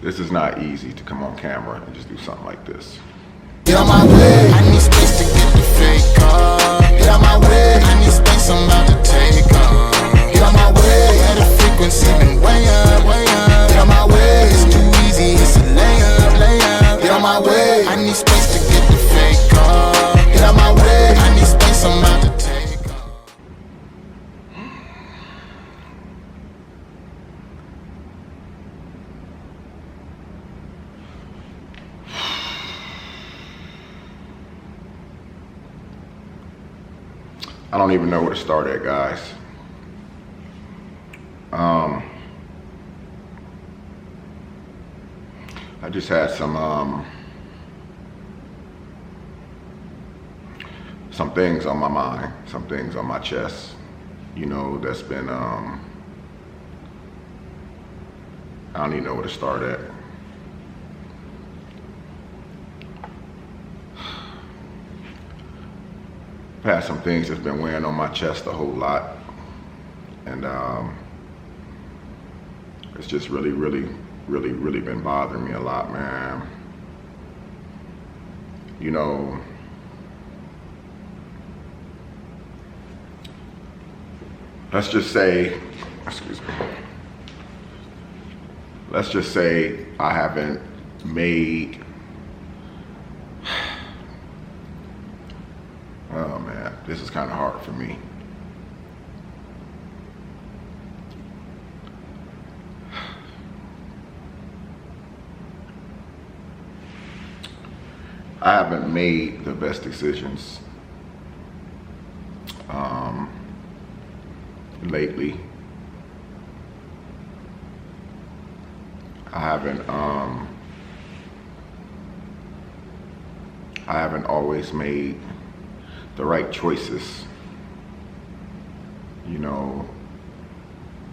This is not easy to come on camera and just do something like this. Get on my way, I need space to get the fake off. Get on my way, I need space, I'm about to take off. Get on my way, yeah, the frequency been way up, way up. Get on my way, it's too easy, it's a layup, layup. Get on my way, I need space to get the fake off. Get on my way, I need space, I'm about to take off. I don't even know where to start at, guys. I just had some things on my mind, some things on my chest, you know, that's been, I don't even know where to start at. I've had some things that's been weighing on my chest a whole lot, and it's just really been bothering me a lot, man. You know, let's just say, I haven't made, oh man, this is kind of hard for me. I haven't made the best decisions lately. I haven't always made the right choices, you know,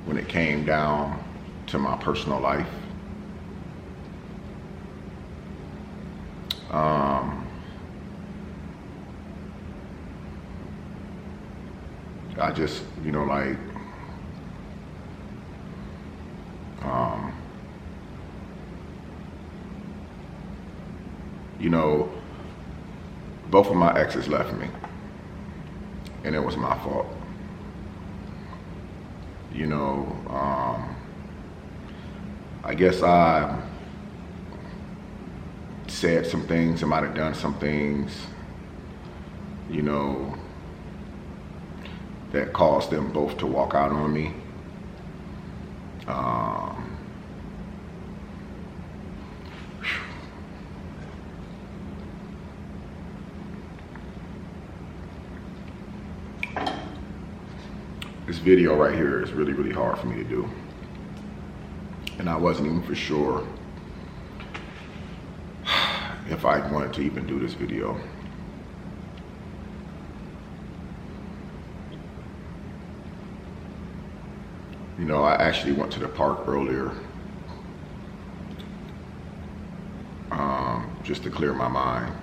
when it came down to my personal life. I just, you know, like, you know, both of my exes left me, and it was my fault. You know, I guess I said some things, I might have done some things, you know, that caused them both to walk out on me. This video right here is really hard for me to do, and I wasn't even for sure if I wanted to even do this video. You know, I actually went to the park earlier just to clear my mind.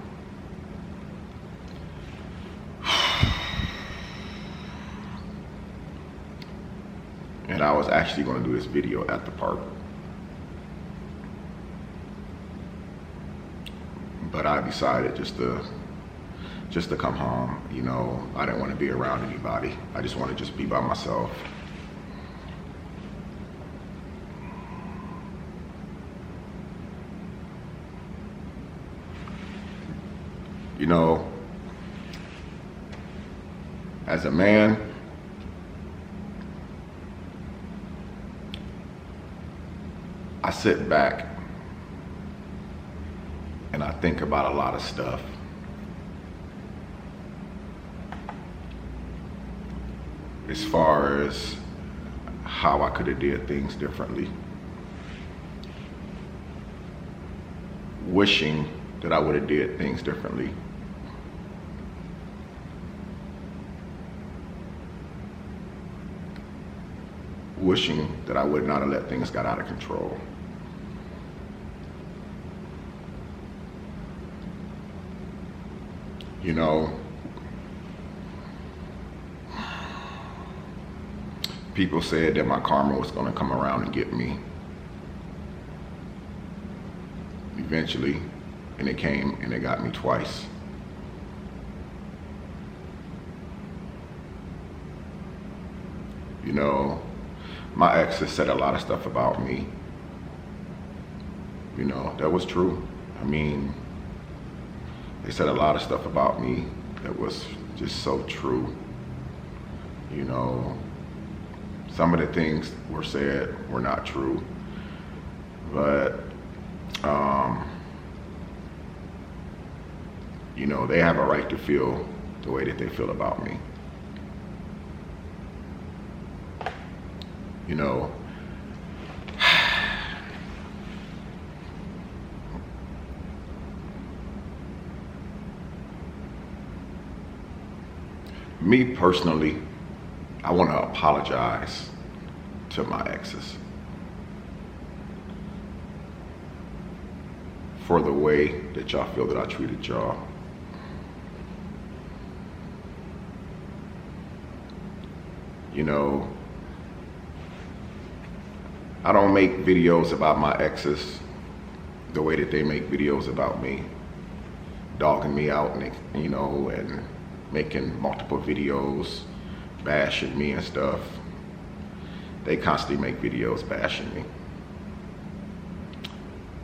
And I was actually going to do this video at the park, but I decided just to come home. You know, I didn't want to be around anybody. I just wanted to just be by myself. You know, as a man, I sit back and I think about a lot of stuff. As far as how I could have did things differently. Wishing that I would have did things differently. Wishing that I would not have let things get out of control. You know, people said that my karma was going to come around and get me. eventually, and it came and it got me twice. You know, my exes said a lot of stuff about me. You know, that was true. I mean, they said a lot of stuff about me that was just so true. You know, some of the things were said were not true, but you know, they have a right to feel the way that they feel about me. You know, me personally, I want to apologize to my exes for the way that y'all feel that I treated y'all. You know, I don't make videos about my exes the way that they make videos about me, dogging me out and, you know, and making multiple videos bashing me and stuff. They constantly make videos bashing me.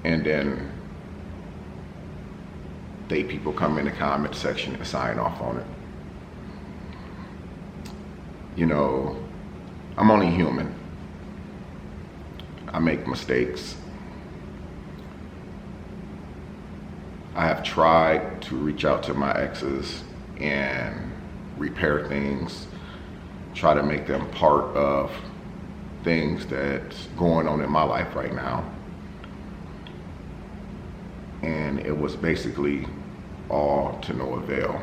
And then people come in the comment section and sign off on it. You know, I'm only human. I make mistakes. I have tried to reach out to my exes and repair things, try to make them part of things that's going on in my life right now. And it was basically all to no avail.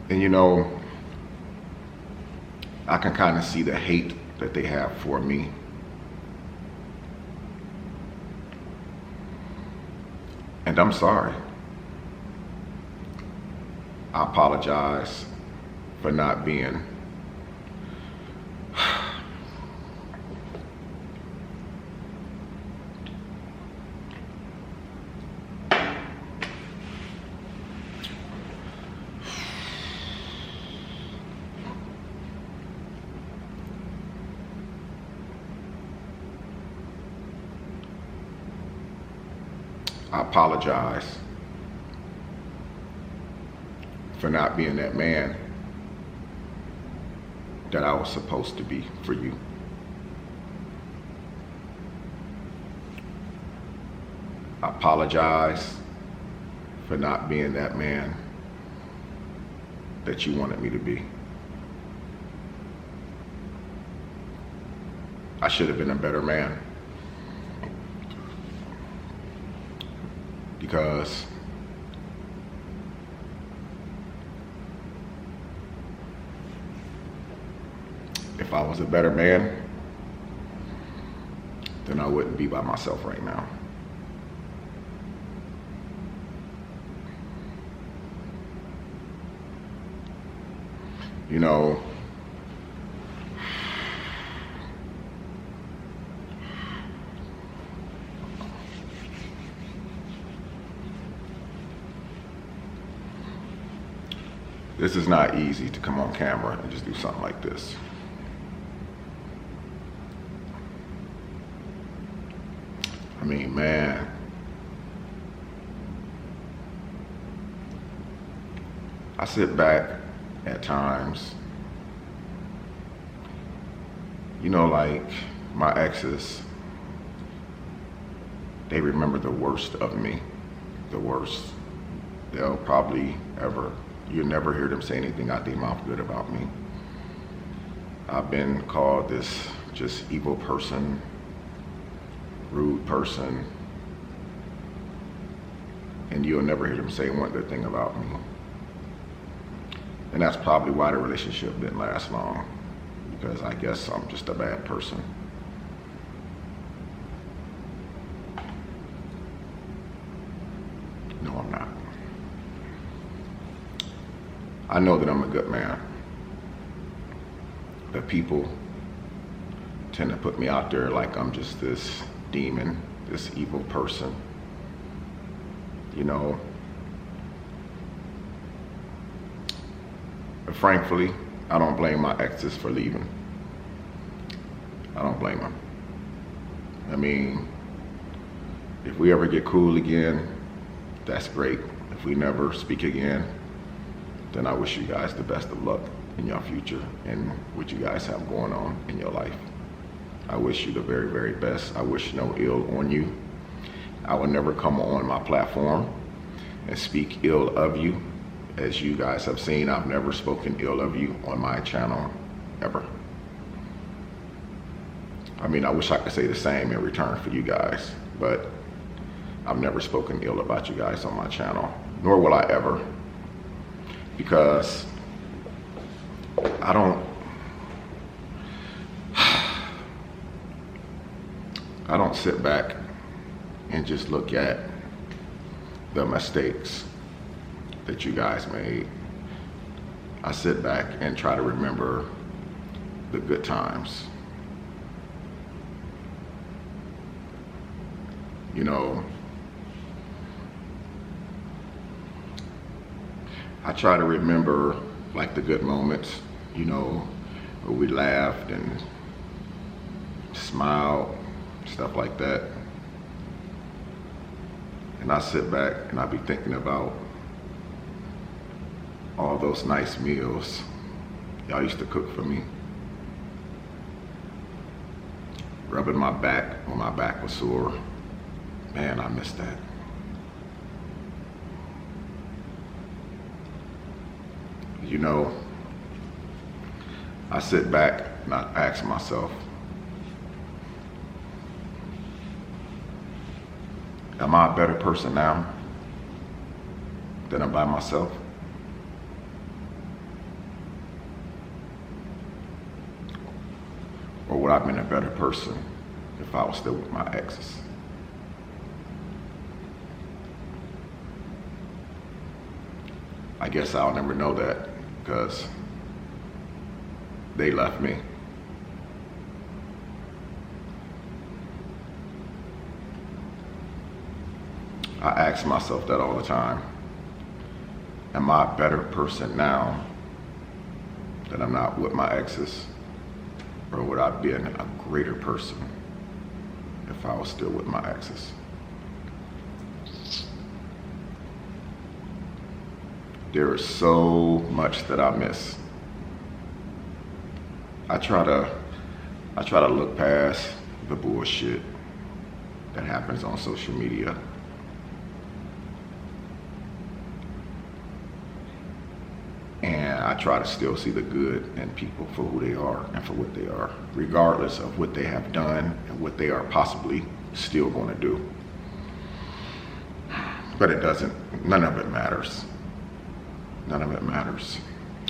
And you know, I can kind of see the hate that they have for me. And I'm sorry. I apologize for not being I apologize for not being that man that I was supposed to be for you. I apologize for not being that man that you wanted me to be. I should have been a better man. Because if I was a better man, then I wouldn't be by myself right now. You know, this is not easy to come on camera and just do something like this. I mean, man. I sit back at times, you know, like my exes, they remember the worst of me, the worst. They'll probably you'll never hear them say anything out their mouth good about me. I've been called this just evil person, rude person, and you'll never hear them say one good thing about me. And that's probably why the relationship didn't last long, because I guess I'm just a bad person. No, I'm not. I know that I'm a good man, but people tend to put me out there like I'm just this demon this evil person. You know, and frankly, I don't blame my exes for leaving. I don't blame them. I mean, if we ever get cool again, that's great. If we never speak again, then I wish you guys the best of luck in your future and what you guys have going on in your life. I wish you the very, very best. I wish no ill on you. I will never come on my platform and speak ill of you. As you guys have seen, I've never spoken ill of you on my channel, ever. I mean, I wish I could say the same in return for you guys, but I've never spoken ill about you guys on my channel, nor will I ever, because I don't sit back and just look at the mistakes that you guys made. I sit back and try to remember the good times. You know, I try to remember like the good moments, you know, where we laughed and smiled, stuff like that. And I sit back and I be thinking about all those nice meals y'all used to cook for me. Rubbing my back when my back was sore. Man, I miss that. You know, I sit back and I ask myself, am I a better person now than I'm by myself? Or would I have been a better person if I was still with my exes? I guess I'll never know that because they left me. I ask myself that all the time. Am I a better person now that I'm not with my exes? Or would I have been a greater person if I was still with my exes? There is so much that I miss. I try to look past the bullshit that happens on social media. And I try to still see the good in people for who they are and for what they are, regardless of what they have done and what they are possibly still going to do. But it doesn't, none of it matters. None of it matters.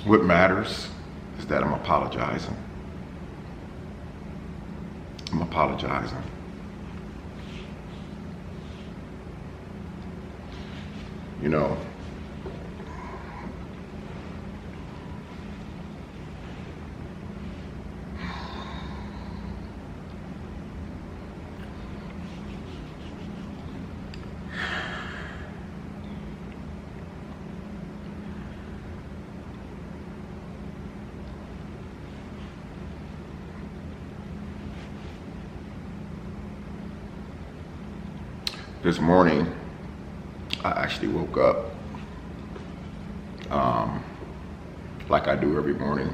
What matters is that I'm apologizing. I'm apologizing. You know, this morning, I actually woke up like I do every morning.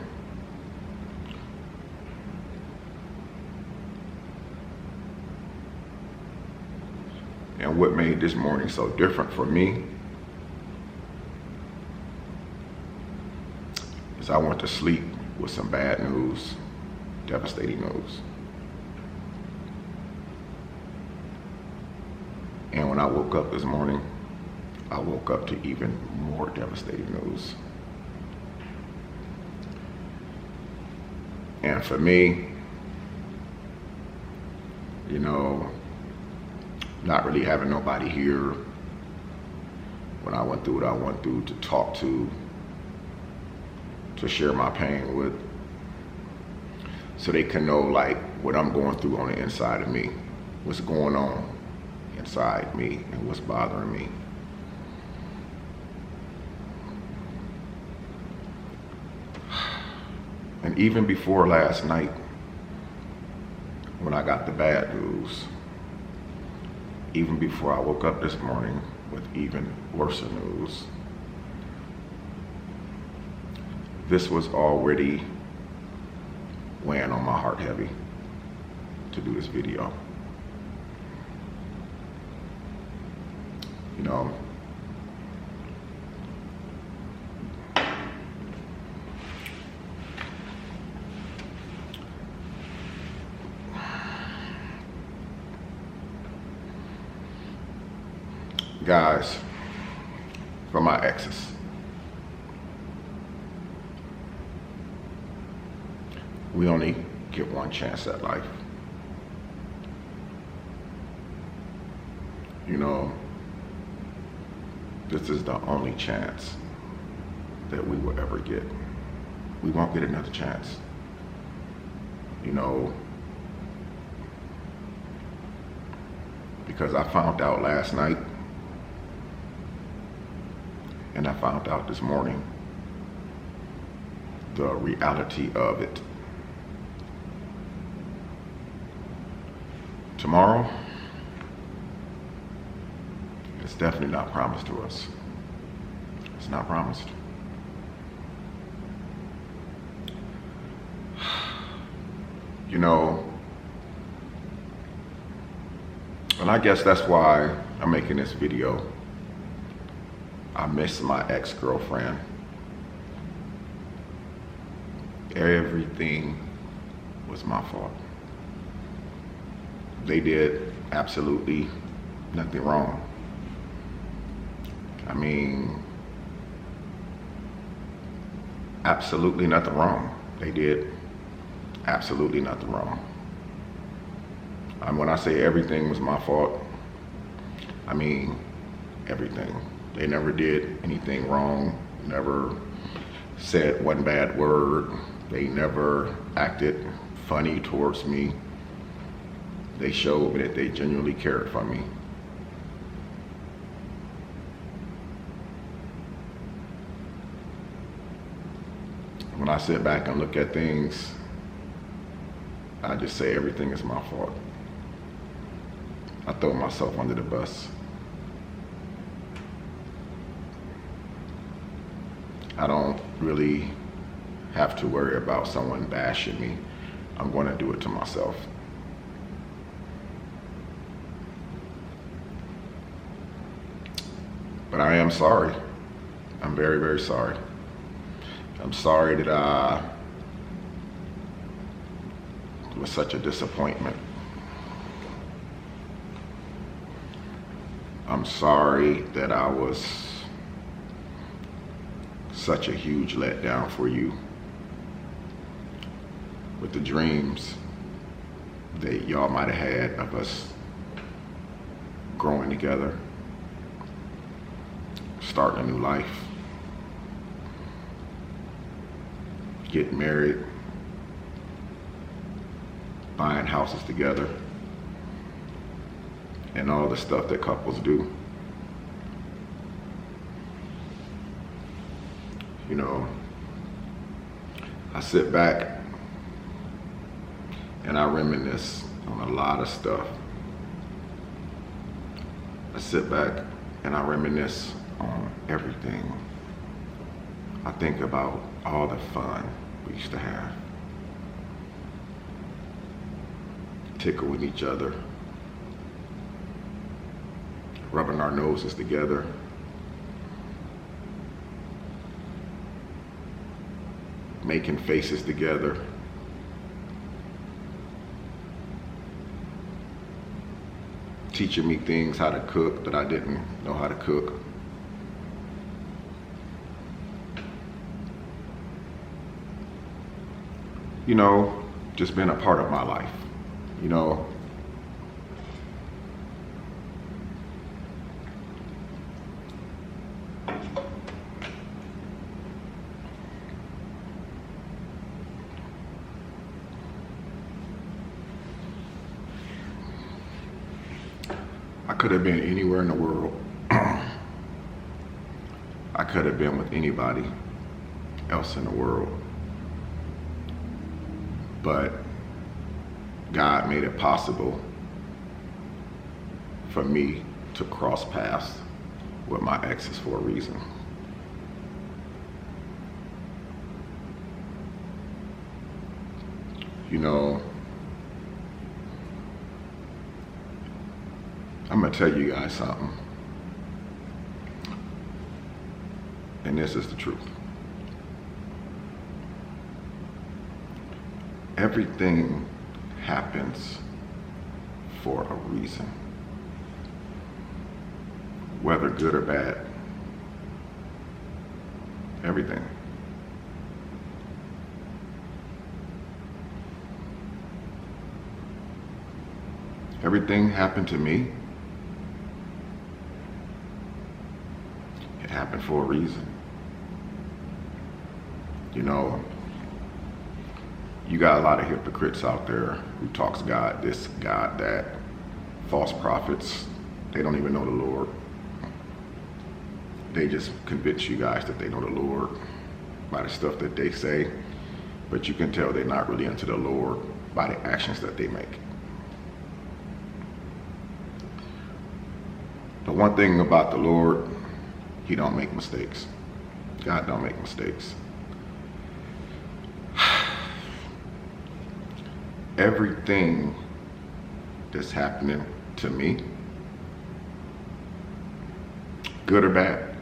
And what made this morning so different for me is I went to sleep with some bad news, devastating news. And when I woke up this morning, I woke up to even more devastating news. And for me, you know, not really having nobody here when I went through what I went through to talk to share my pain with, so they can know like what I'm going through on the inside of me, what's going on inside me and what's bothering me. And even before last night, when I got the bad news, even before I woke up this morning with even worse news, this was already weighing on my heart heavy to do this video. You know, guys, for my exes, we only get one chance at life. You know, this is the only chance that we will ever get. We won't get another chance. You know, because I found out last night, and I found out this morning the reality of it. Tomorrow, it's definitely not promised to us. It's not promised. You know, and I guess that's why I'm making this video. I miss my ex-girlfriend. Everything was my fault. They did absolutely nothing wrong. I mean, absolutely nothing wrong. They did absolutely nothing wrong. When I say everything was my fault, I mean everything. They never did anything wrong, never said one bad word. They never acted funny towards me. They showed me that they genuinely cared for me. When I sit back and look at things, I just say everything is my fault. I throw myself under the bus. I don't really have to worry about someone bashing me. I'm going to do it to myself. But I am sorry. I'm very, very sorry. I'm sorry that it was such a disappointment. I'm sorry that I was such a huge letdown for you with the dreams that y'all might have had of us growing together, starting a new life, getting married, buying houses together, and all the stuff that couples do. You know, I sit back and I reminisce on a lot of stuff. I sit back and I reminisce on everything. I think about all the fun we used to have. Tickling each other, rubbing our noses together, making faces together, teaching me things how to cook that I didn't know how to cook. You know, just being a part of my life, you know. I could have been anywhere in the world. I could have been with anybody else in the world. But God made it possible for me to cross paths with my exes for a reason. You know, I'm gonna tell you guys something, and this is the truth. Everything happens for a reason, whether good or bad. Everything. Everything happened to me. It happened for a reason. You know, you got a lot of hypocrites out there who talks God this, God that, false prophets. They don't even know the Lord. They just convince you guys that they know the Lord by the stuff that they say, but you can tell they're not really into the Lord by the actions that they make. The one thing about the Lord, he don't make mistakes. God don't make mistakes. Everything that's happening to me, good or bad,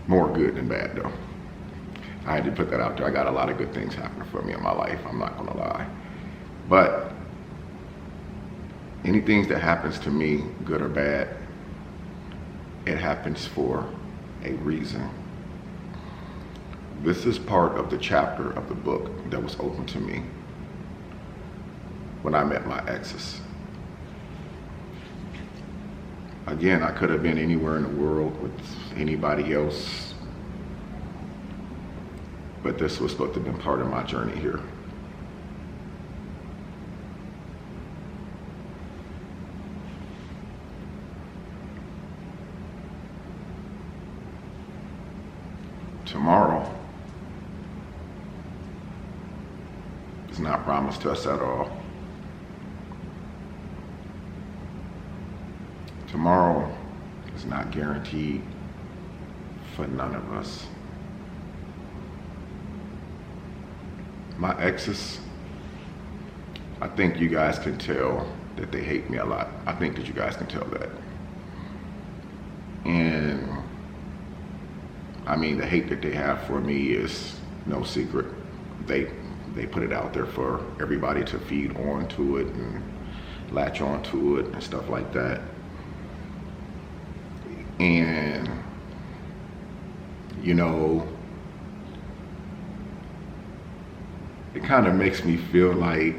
more good than bad though. I had to put that out there. I got a lot of good things happening for me in my life, I'm not gonna lie. But anything that happens to me, good or bad, it happens for a reason. This is part of the chapter of the book that was open to me when I met my exes. Again, I could have been anywhere in the world with anybody else, but this was supposed to have been part of my journey here. Tomorrow is not promised to us at all. Tomorrow is not guaranteed for none of us. My exes, I think you guys can tell that they hate me a lot. I think that you guys can tell that. And I mean, the hate that they have for me is no secret. They put it out there for everybody to feed on to it and latch on to it and stuff like that. And, you know, it kind of makes me feel like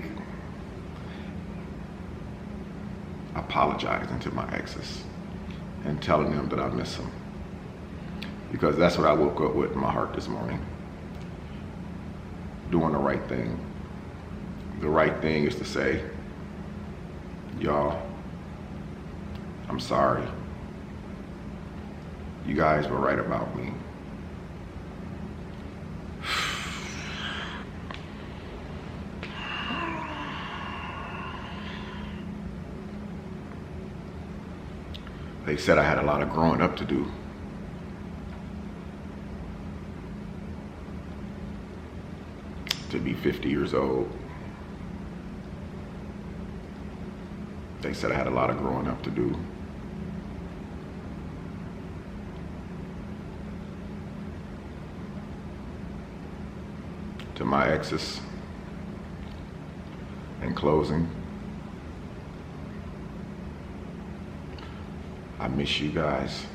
apologizing to my exes and telling them that I miss them. Because that's what I woke up with in my heart this morning. Doing the right thing. The right thing is to say, y'all, I'm sorry. You guys were right about me. They said I had a lot of growing up to do. To be 50 years old. They said I had a lot of growing up to do. To my exes, in closing, I miss you guys.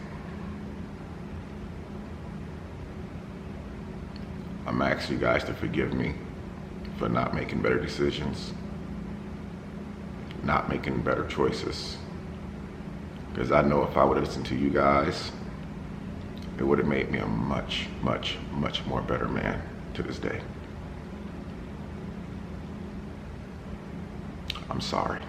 I'm asking you guys to forgive me for not making better decisions, not making better choices. Because I know if I would have listened to you guys, it would have made me a much, much, much more better man to this day. I'm sorry.